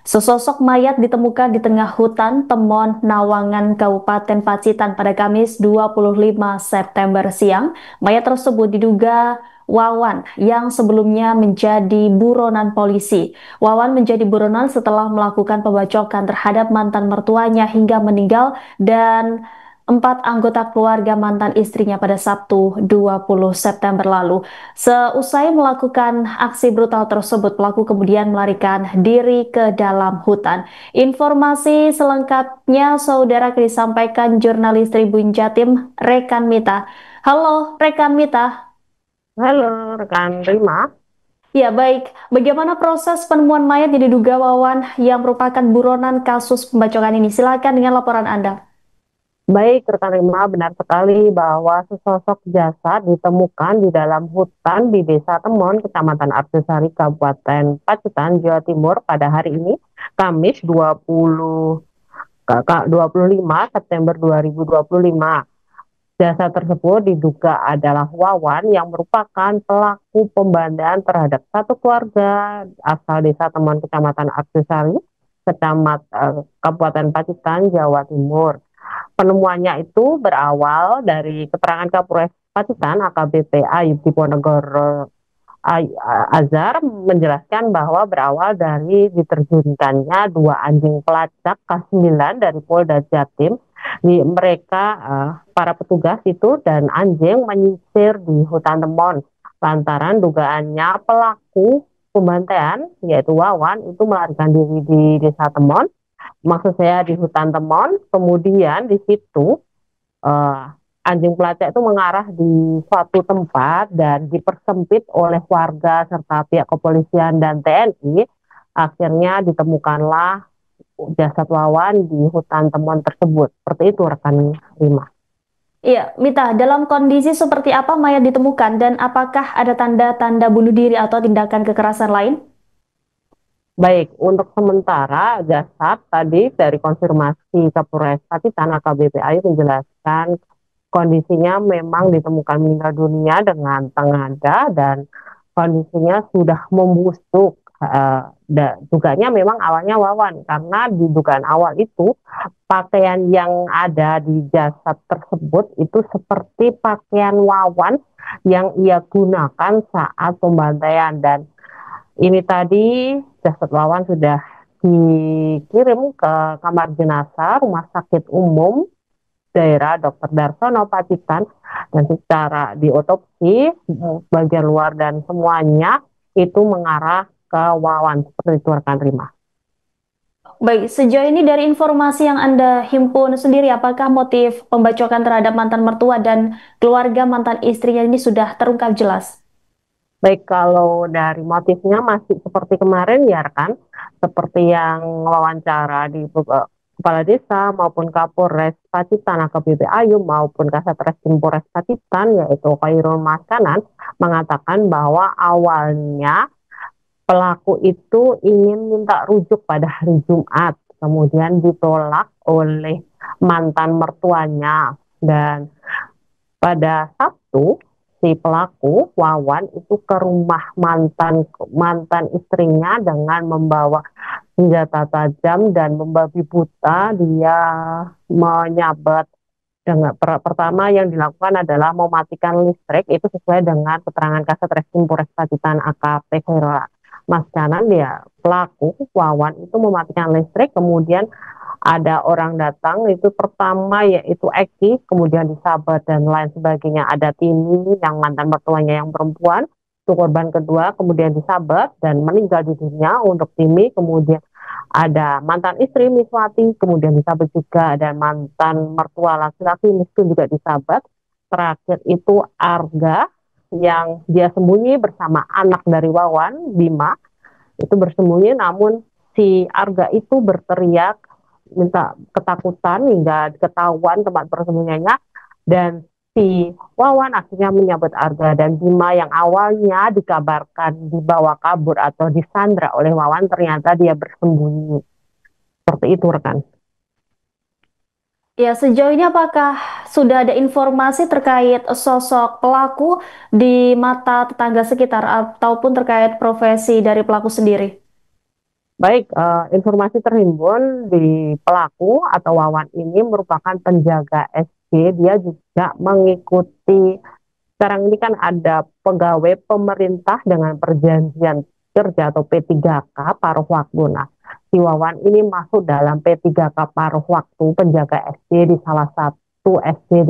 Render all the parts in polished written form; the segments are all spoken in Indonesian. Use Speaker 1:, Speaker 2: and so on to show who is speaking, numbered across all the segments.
Speaker 1: Sesosok mayat ditemukan di tengah hutan Temon, Nawangan, Kabupaten Pacitan pada Kamis 25 September siang. Mayat tersebut diduga Wawan yang sebelumnya menjadi buronan polisi. Wawan menjadi buronan setelah melakukan pembacokan terhadap mantan mertuanya hingga meninggal dan empat anggota keluarga mantan istrinya pada Sabtu 20 September lalu. Seusai melakukan aksi brutal tersebut, pelaku kemudian melarikan diri ke dalam hutan. Informasi selengkapnya saudara disampaikan jurnalis Tribun Jatim, Rekan Mita. Halo, Rekan Mita.
Speaker 2: Halo, rekan Rima.
Speaker 1: Ya, baik. Bagaimana proses penemuan mayat yang diduga Wawan yang merupakan buronan kasus pembacokan ini? Silakan dengan laporan Anda.
Speaker 2: Baik, rekan Rima, benar sekali bahwa sesosok jasad ditemukan di dalam hutan di Desa Temon, Kecamatan Arjosari, Kabupaten Pacitan, Jawa Timur pada hari ini, Kamis 25 September 2025. Jasad tersebut diduga adalah Wawan yang merupakan pelaku pembandaan terhadap satu keluarga asal Desa Temon, Kecamatan Arjosari, Kabupaten Pacitan, Jawa Timur. Penemuannya itu berawal dari keterangan Kapolres Pacitan AKBP Ayub Diponegoro Azhar menjelaskan bahwa berawal dari diterjunkannya dua anjing pelacak K9 dari Polda Jatim. Mereka para petugas itu dan anjing menyisir di hutan Temon lantaran dugaannya pelaku pembantaian yaitu Wawan itu melarikan diri di Desa Temon, maksud saya di hutan Temon. Kemudian di situ uh, anjing pelacak itu mengarah di suatu tempat dan dipersempit oleh warga serta pihak kepolisian dan TNI. Akhirnya ditemukanlah jasad Wawan di hutan Temon tersebut. Seperti itu rekan Rima.
Speaker 1: Iya, Mita, dalam kondisi seperti apa mayat ditemukan dan apakah ada tanda-tanda bunuh diri atau tindakan kekerasan lain?
Speaker 2: Baik, untuk sementara jasad tadi dari konfirmasi Kapolres Pacitan AKBP Ayu menjelaskan kondisinya memang ditemukan meninggal dunia dengan tengadah dan kondisinya sudah membusuk. Dugaannya memang awalnya Wawan karena di dugaan awal itu pakaian yang ada di jasad tersebut itu seperti pakaian Wawan yang ia gunakan saat pembantaian, dan ini tadi jasad Wawan sudah dikirim ke kamar jenazah Rumah Sakit Umum Daerah Dr. Darsono Pacitan, dan secara diotopsi bagian luar dan semuanya itu mengarah ke Wawan. Seperti itu rekan Rima.
Speaker 1: Baik, sejauh ini dari informasi yang Anda himpun sendiri, apakah motif pembacokan terhadap mantan mertua dan keluarga mantan istrinya ini sudah terungkap jelas?
Speaker 2: Baik, kalau dari motifnya masih seperti kemarin ya rekan, seperti yang wawancara di Kepala Desa maupun Kapolres Pacitan AKBP Ayu maupun Kasat Reskrim Polres Pacitan yaitu Khairul Maskanan mengatakan bahwa awalnya pelaku itu ingin minta rujuk pada hari Jumat, kemudian ditolak oleh mantan mertuanya, dan pada Sabtu si pelaku Wawan itu ke rumah mantan mantan istrinya dengan membawa senjata tajam dan membabi buta. Dia menyabat dengan pertama yang dilakukan adalah mematikan listrik, itu sesuai dengan keterangan Kasat Reskrim Polres Pacitan AKP Khairul Mas Kanan. Dia pelaku Wawan itu mematikan listrik, kemudian ada orang datang itu pertama yaitu Eki, kemudian disabat dan lain sebagainya. Ada Tini yang mantan mertuanya yang perempuan, itu korban kedua, kemudian disabat dan meninggal di dunia untuk Timi. Kemudian ada mantan istri Miswati, kemudian disabat juga, dan mantan mertua laki-laki Miskin juga disabat. Terakhir itu Arga yang dia sembunyi bersama anak dari Wawan, Bima, itu bersembunyi, namun si Arga itu berteriak minta ketakutan hingga ketahuan tempat persembunyiannya, dan si Wawan akhirnya menyabet Arga dan Bima yang awalnya dikabarkan dibawa kabur atau disandra oleh Wawan, ternyata dia bersembunyi. Seperti itu rekan.
Speaker 1: Ya, sejauh ini apakah sudah ada informasi terkait sosok pelaku di mata tetangga sekitar ataupun terkait profesi dari pelaku sendiri?
Speaker 2: Baik, informasi terhimpun di pelaku atau Wawan ini merupakan penjaga SD. Dia juga mengikuti, sekarang ini kan ada pegawai pemerintah dengan perjanjian kerja atau P3K paruh waktu. Nah, si Wawan ini masuk dalam P3K paruh waktu penjaga SD di salah satu SD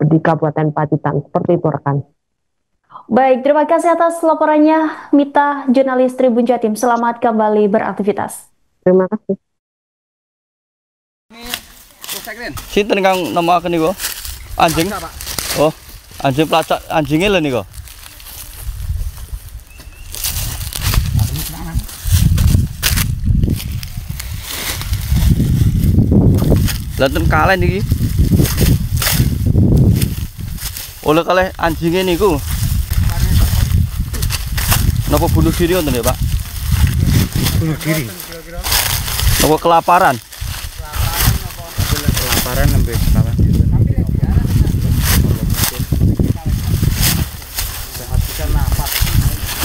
Speaker 2: di Kabupaten Pacitan. Seperti itu, rekan.
Speaker 1: Baik, terima kasih atas laporannya Mita, jurnalis Tribun Jatim. Selamat kembali beraktivitas.
Speaker 2: Terima kasih.
Speaker 3: Sinten kang nemokaken niku? Anjing. Oh, anjing pelacak anjingnya lho niku. Lanten kalih niki. Oleh kalih anjingnya niku. Napa bunuh diri wonten ya, Pak?
Speaker 4: Bunuh diri.
Speaker 3: Napa kelaparan?
Speaker 4: Kelaparan nembe kawan.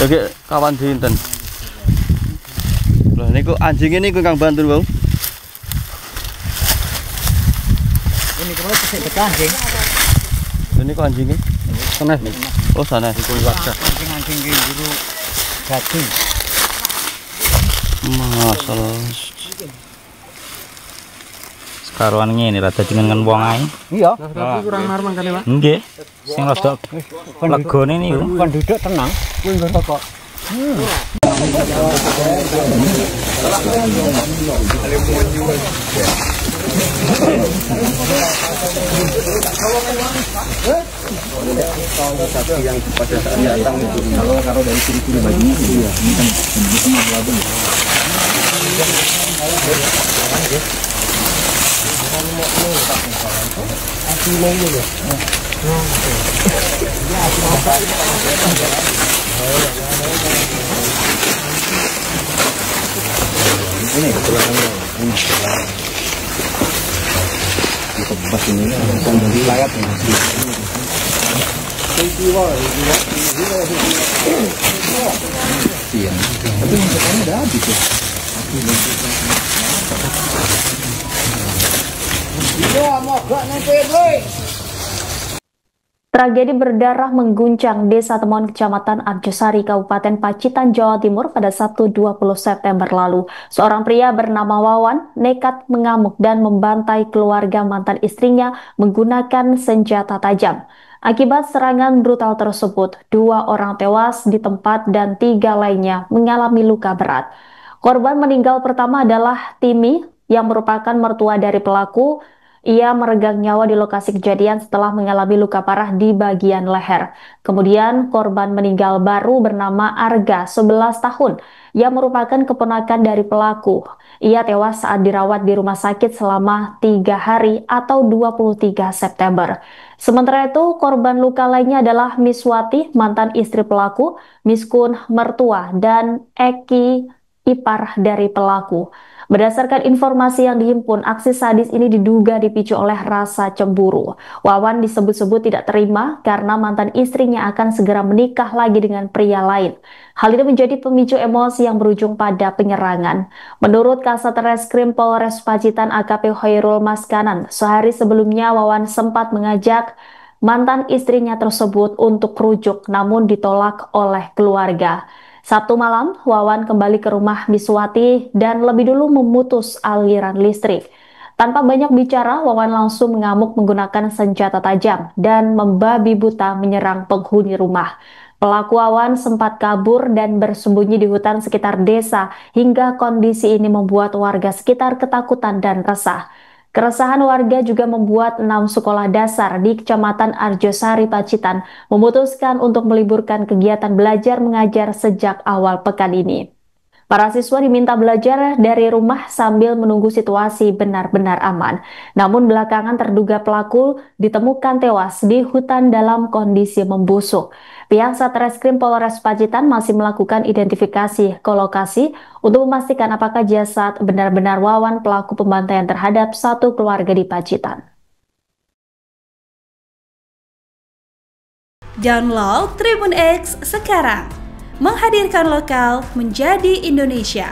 Speaker 3: Jadi kawan dinten. Lah niku anjingnya niku kang bantu, Bang.
Speaker 4: Ini kalau sik betah anjing.
Speaker 3: Ini kok anjingnya? Sana. Oh, sana. Iku warga.
Speaker 4: Anjing di juru daging.
Speaker 3: Masalah.
Speaker 5: Karuan ngene rada jenengan wong ae.
Speaker 4: Iya. Tapi kurang marmang kan, Pak?
Speaker 5: Nggih. Sing rada legone niku.
Speaker 4: Penduduk tenang. Kuwi nggo kok.
Speaker 6: Yang pada saat datang itu kalau dari ciri-ciri bajunya itu ya ini kan semua abu-abu. Ini pas ini langsung dari layar iya, tapi misalnya udah habis ya.
Speaker 1: Tragedi berdarah mengguncang Desa Temon, Kecamatan Arjosari, Kabupaten Pacitan, Jawa Timur pada Sabtu 20 September lalu. Seorang pria bernama Wawan nekat mengamuk dan membantai keluarga mantan istrinya menggunakan senjata tajam. Akibat serangan brutal tersebut, 2 orang tewas di tempat dan 3 lainnya mengalami luka berat. Korban meninggal pertama adalah Timi yang merupakan mertua dari pelaku. Ia meregang nyawa di lokasi kejadian setelah mengalami luka parah di bagian leher. Kemudian korban meninggal baru bernama Arga, 11 tahun, yang merupakan keponakan dari pelaku. Ia tewas saat dirawat di rumah sakit selama 3 hari atau 23 September. Sementara itu, korban luka lainnya adalah Miswati, mantan istri pelaku, Miskun, mertua, dan Eki, ipar dari pelaku. Berdasarkan informasi yang dihimpun, aksi sadis ini diduga dipicu oleh rasa cemburu. Wawan disebut-sebut tidak terima karena mantan istrinya akan segera menikah lagi dengan pria lain. Hal ini menjadi pemicu emosi yang berujung pada penyerangan. Menurut Kasat Reskrim Polres Pacitan AKP Khairul Maskanan, sehari sebelumnya Wawan sempat mengajak mantan istrinya tersebut untuk rujuk, namun ditolak oleh keluarga. Sabtu malam, Wawan kembali ke rumah Miswati dan lebih dulu memutus aliran listrik. Tanpa banyak bicara, Wawan langsung mengamuk menggunakan senjata tajam dan membabi buta menyerang penghuni rumah. Pelaku Wawan sempat kabur dan bersembunyi di hutan sekitar desa hingga kondisi ini membuat warga sekitar ketakutan dan resah. Keresahan warga juga membuat 6 sekolah dasar di Kecamatan Arjosari, Pacitan memutuskan untuk meliburkan kegiatan belajar mengajar sejak awal pekan ini. Para siswa diminta belajar dari rumah sambil menunggu situasi benar-benar aman. Namun belakangan terduga pelaku ditemukan tewas di hutan dalam kondisi membusuk. Pihak Satreskrim Polres Pacitan masih melakukan identifikasi ke lokasi untuk memastikan apakah jasad benar-benar Wawan pelaku pembantaian terhadap satu keluarga di Pacitan.
Speaker 7: Download Tribun X sekarang. Menghadirkan lokal menjadi Indonesia.